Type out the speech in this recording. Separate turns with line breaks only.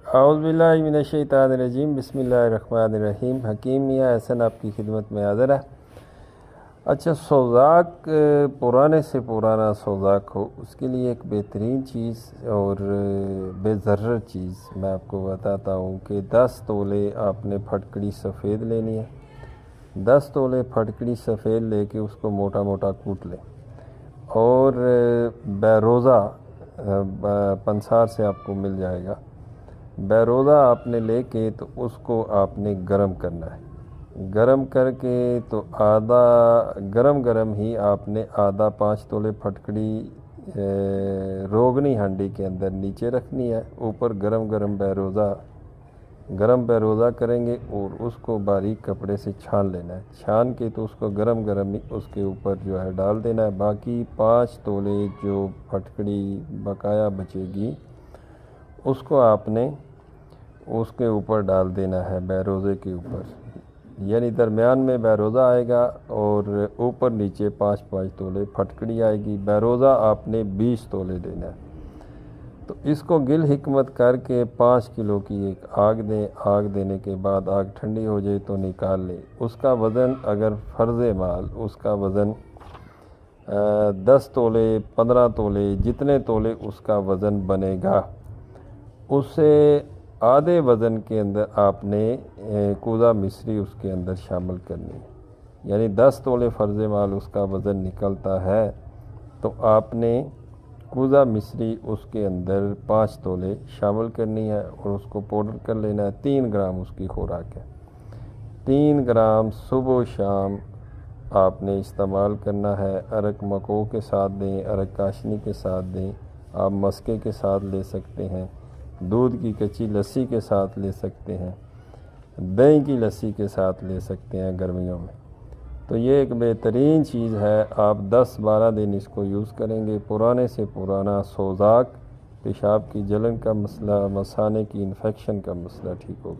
اعوذ باللہ من الشیطان الرجیم، بسم اللہ الرحمن الرحیم۔ حکیم میاں احسن آپ کی خدمت میں حاضر ہے۔ اچھا، سوزاک پرانے سے پرانا سوزاک ہو، اس کے لیے ایک بہترین چیز اور بے ضرر چیز میں آپ کو بتاتا ہوں کہ 10 تولے آپ نے پھٹکڑی سفید لینی ہے۔ 10 تولے پھٹکڑی سفید لے کے اس کو موٹا موٹا کوٹ لیں، اور بیروزہ پنسار سے آپ کو مل جائے گا۔ بیروزہ آپ نے لے کے تو اس کو آپ نے گرم کرنا ہے۔ گرم کر کے تو آدھا گرم ہی آپ نے آدھا 5 تولے پھٹکڑی روغنی ہانڈی کے اندر نیچے رکھنی ہے، اوپر گرم بیروزہ کریں گے اور اس کو باریک کپڑے سے چھان لینا ہے۔ چھان کے تو اس کو گرم ہی اس کے اوپر جو ہے ڈال دینا ہے۔ باقی 5 تولے جو پھٹکڑی بقایا بچے گی اس کو آپ نے اس کے اوپر ڈال دینا ہے، بیروزے کے اوپر، یعنی درمیان میں بیروزہ آئے گا اور اوپر نیچے 5 تولے پھٹکڑی آئے گی۔ بیروزہ آپ نے 20 تولے دینا ہے۔ تو اس کو گل حکمت کر کے 5 کلو کی ایک آگ دیں۔ آگ دینے کے بعد آگ ٹھنڈی ہو جائے تو نکال لیں۔ اس کا وزن اگر فرض مال اس کا وزن 10 تولے 15 تولے جتنے تولے اس کا وزن بنے گا، اس سے آدھے وزن کے اندر آپ نے کوزہ مصری اس کے اندر شامل کرنی ہے، یعنی 10 تولے فرض مال اس کا وزن نکلتا ہے تو آپ نے کوزہ مصری اس کے اندر 5 تولے شامل کرنی ہے اور اس کو پاؤڈر کر لینا ہے۔ 3 گرام اس کی خوراک ہے۔ 3 گرام صبح و شام آپ نے استعمال کرنا ہے۔ ارک مکو کے ساتھ دیں، ارک کاشنی کے ساتھ دیں، آپ مسکے کے ساتھ لے سکتے ہیں، دودھ کی کچی لسی کے ساتھ لے سکتے ہیں، دہی کی لسی کے ساتھ لے سکتے ہیں گرمیوں میں۔ تو یہ ایک بہترین چیز ہے، آپ 10-12 دن اس کو یوز کریں گے، پرانے سے پرانا سوزاک، پیشاب کی جلن کا مسئلہ، مثانے کی انفیکشن کا مسئلہ ٹھیک ہوگا۔